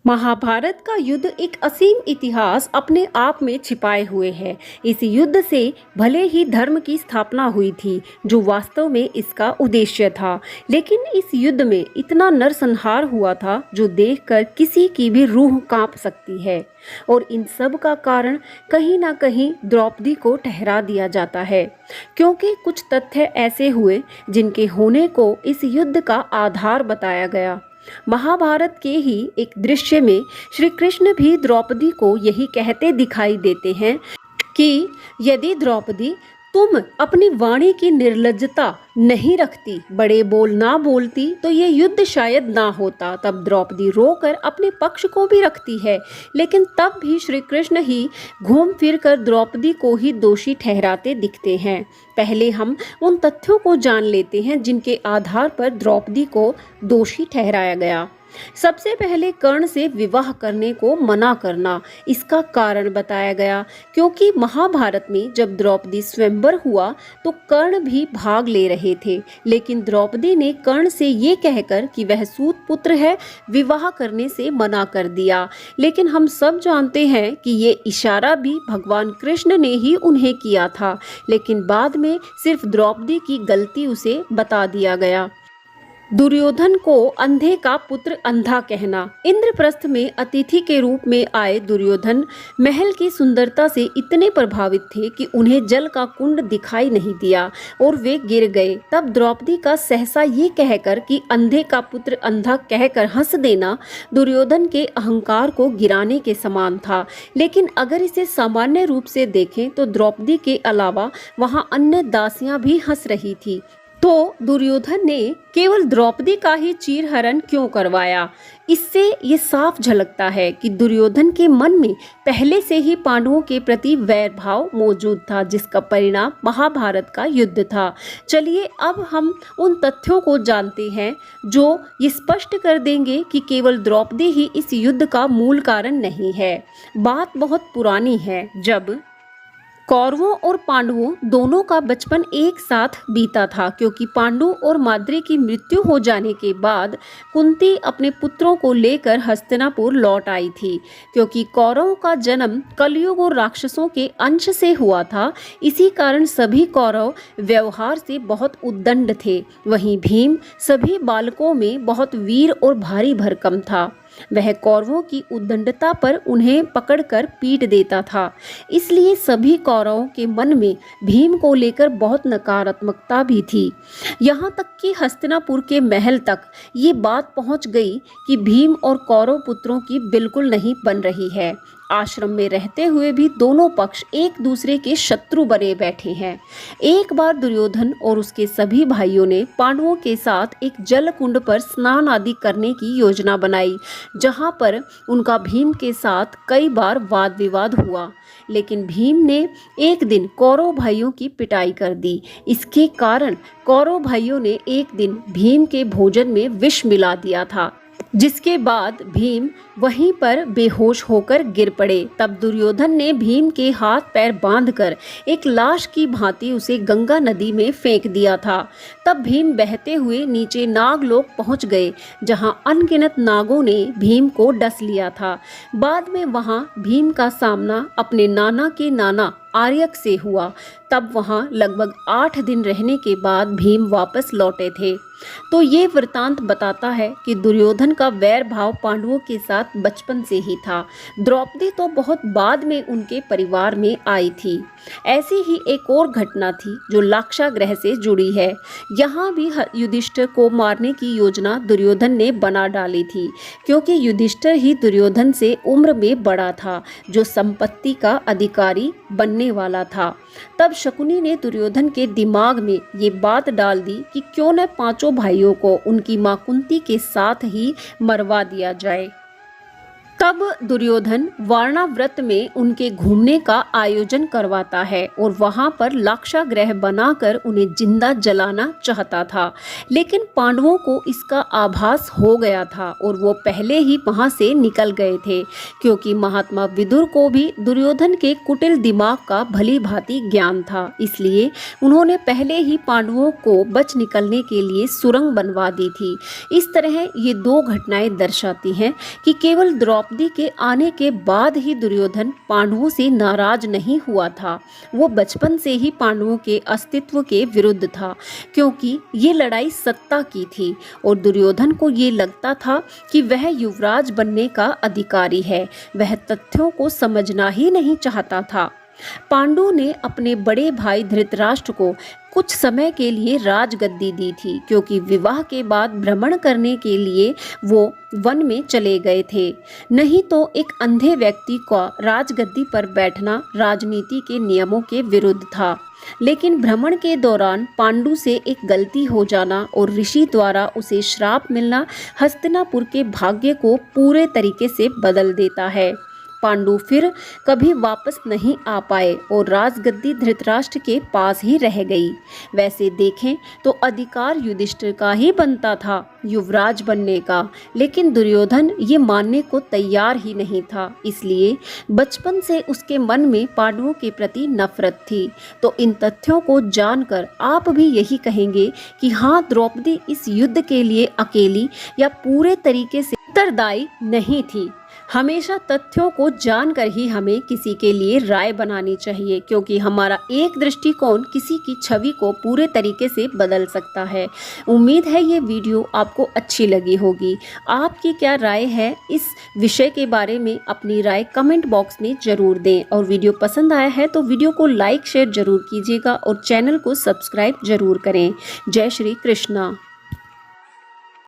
महाभारत का युद्ध एक असीम इतिहास अपने आप में छिपाए हुए है। इस युद्ध से भले ही धर्म की स्थापना हुई थी, जो वास्तव में इसका उद्देश्य था, लेकिन इस युद्ध में इतना नरसंहार हुआ था जो देखकर किसी की भी रूह कांप सकती है। और इन सब का कारण कहीं ना कहीं द्रौपदी को ठहरा दिया जाता है, क्योंकि कुछ तथ्य ऐसे हुए जिनके होने को इस युद्ध का आधार बताया गया। महाभारत के ही एक दृश्य में श्री कृष्ण भी द्रौपदी को यही कहते दिखाई देते हैं कि यदि द्रौपदी तुम अपनी वाणी की निर्लज्जता नहीं रखती, बड़े बोल ना बोलती, तो ये युद्ध शायद ना होता। तब द्रौपदी रोकर अपने पक्ष को भी रखती है, लेकिन तब भी श्री कृष्ण ही घूम फिर कर द्रौपदी को ही दोषी ठहराते दिखते हैं। पहले हम उन तथ्यों को जान लेते हैं जिनके आधार पर द्रौपदी को दोषी ठहराया गया। सबसे पहले कर्ण से विवाह करने को मना करना इसका कारण बताया गया, क्योंकि महाभारत में जब द्रौपदी स्वयंवर हुआ तो कर्ण भी भाग ले रहे थे, लेकिन द्रौपदी ने कर्ण से ये कहकर कि वह सूत पुत्र है, विवाह करने से मना कर दिया। लेकिन हम सब जानते हैं कि ये इशारा भी भगवान कृष्ण ने ही उन्हें किया था, लेकिन बाद में सिर्फ द्रौपदी की गलती उसे बता दिया गया। दुर्योधन को अंधे का पुत्र अंधा कहना। इंद्रप्रस्थ में अतिथि के रूप में आए दुर्योधन महल की सुंदरता से इतने प्रभावित थे कि उन्हें जल का कुंड दिखाई नहीं दिया और वे गिर गए। तब द्रौपदी का सहसा ये कहकर कि अंधे का पुत्र अंधा कहकर हंस देना दुर्योधन के अहंकार को गिराने के समान था। लेकिन अगर इसे सामान्य रूप से देखें तो द्रौपदी के अलावा वहां अन्य दासियां भी हंस रही थी, तो दुर्योधन ने केवल द्रौपदी का ही चीरहरण क्यों करवाया? इससे ये साफ झलकता है कि दुर्योधन के मन में पहले से ही पांडवों के प्रति वैर भाव मौजूद था, जिसका परिणाम महाभारत का युद्ध था। चलिए अब हम उन तथ्यों को जानते हैं जो ये स्पष्ट कर देंगे कि केवल द्रौपदी ही इस युद्ध का मूल कारण नहीं है। बात बहुत पुरानी है, जब कौरवों और पांडवों दोनों का बचपन एक साथ बीता था, क्योंकि पांडु और माद्री की मृत्यु हो जाने के बाद कुंती अपने पुत्रों को लेकर हस्तिनापुर लौट आई थी। क्योंकि कौरवों का जन्म कलयुग और राक्षसों के अंश से हुआ था, इसी कारण सभी कौरव व्यवहार से बहुत उद्दंड थे। वहीं भीम सभी बालकों में बहुत वीर और भारी भरकम था। वह कौरवों की उद्दंडता पर उन्हें पकड़कर पीट देता था, इसलिए सभी कौरवों के मन में भीम को लेकर बहुत नकारात्मकता भी थी। यहाँ तक कि हस्तिनापुर के महल तक ये बात पहुँच गई कि भीम और कौरव पुत्रों की बिल्कुल नहीं बन रही है। आश्रम में रहते हुए भी दोनों पक्ष एक दूसरे के शत्रु बने बैठे हैं। एक बार दुर्योधन और उसके सभी भाइयों ने पांडवों के साथ एक जल कुंड पर स्नान आदि करने की योजना बनाई, जहां पर उनका भीम के साथ कई बार वाद विवाद हुआ। लेकिन भीम ने एक दिन कौरव भाइयों की पिटाई कर दी। इसके कारण कौरव भाइयों ने एक दिन भीम के भोजन में विष मिला दिया था, जिसके बाद भीम वहीं पर बेहोश होकर गिर पड़े। तब दुर्योधन ने भीम के हाथ पैर बांधकर एक लाश की भांति उसे गंगा नदी में फेंक दिया था। तब भीम बहते हुए नीचे नागलोक पहुंच गए, जहां अनगिनत नागों ने भीम को डस लिया था। बाद में वहां भीम का सामना अपने नाना के नाना आर्यक से हुआ। तब वहां लगभग 8 दिन रहने के बाद भीम वापस लौटे थे। तो ये वृतांत बताता है कि दुर्योधन का वैर भाव पांडवों के साथ बचपन से ही था। द्रौपदी तो बहुत बाद में उनके परिवार में आई थी। ऐसी ही एक और घटना थी जो लाक्षागृह से जुड़ी है। यहाँ भी युधिष्ठिर को मारने की योजना दुर्योधन ने बना डाली थी, क्योंकि युधिष्ठिर ही दुर्योधन से उम्र में बड़ा था, जो संपत्ति का अधिकारी बनने वाला था। तब शकुनी ने दुर्योधन के दिमाग में ये बात डाल दी कि क्यों न पांचों भाइयों को उनकी मां कुंती के साथ ही मरवा दिया जाए। तब दुर्योधन वारणाव्रत में उनके घूमने का आयोजन करवाता है और वहां पर लाक्षागृह बनाकर उन्हें जिंदा जलाना चाहता था, लेकिन पांडवों को इसका आभास हो गया था और वो पहले ही वहां से निकल गए थे, क्योंकि महात्मा विदुर को भी दुर्योधन के कुटिल दिमाग का भली भांति ज्ञान था। इसलिए उन्होंने पहले ही पांडवों को बच निकलने के लिए सुरंग बनवा दी थी। इस तरह ये दो घटनाएं दर्शाती हैं कि केवल द्रौपदी के आने के बाद ही दुर्योधन पांडवों से नाराज नहीं हुआ था, वो बचपन से ही पांडवों के अस्तित्व के विरुद्ध था, क्योंकि ये लड़ाई सत्ता की थी और दुर्योधन को ये लगता था कि वह युवराज बनने का अधिकारी है। वह तथ्यों को समझना ही नहीं चाहता था। पांडु ने अपने बड़े भाई धृतराष्ट्र को कुछ समय के लिए राजगद्दी दी थी, क्योंकि विवाह के बाद भ्रमण करने के लिए वो वन में चले गए थे। नहीं तो एक अंधे व्यक्ति का राजगद्दी पर बैठना राजनीति के नियमों के विरुद्ध था। लेकिन भ्रमण के दौरान पांडु से एक गलती हो जाना और ऋषि द्वारा उसे श्राप मिलना हस्तिनापुर के भाग्य को पूरे तरीके से बदल देता है। पांडु फिर कभी वापस नहीं आ पाए और राजगद्दी धृतराष्ट्र के पास ही रह गई। वैसे देखें तो अधिकार युधिष्ठिर का ही बनता था युवराज बनने का, लेकिन दुर्योधन ये मानने को तैयार ही नहीं था। इसलिए बचपन से उसके मन में पांडवों के प्रति नफरत थी। तो इन तथ्यों को जानकर आप भी यही कहेंगे कि हाँ, द्रौपदी इस युद्ध के लिए अकेली या पूरे तरीके से उत्तरदायी नहीं थी। हमेशा तथ्यों को जानकर ही हमें किसी के लिए राय बनानी चाहिए, क्योंकि हमारा एक दृष्टिकोण किसी की छवि को पूरे तरीके से बदल सकता है। उम्मीद है ये वीडियो आपको अच्छी लगी होगी। आपकी क्या राय है इस विषय के बारे में? अपनी राय कमेंट बॉक्स में ज़रूर दें और वीडियो पसंद आया है तो वीडियो को लाइक शेयर ज़रूर कीजिएगा और चैनल को सब्सक्राइब ज़रूर करें। जय श्री कृष्णा।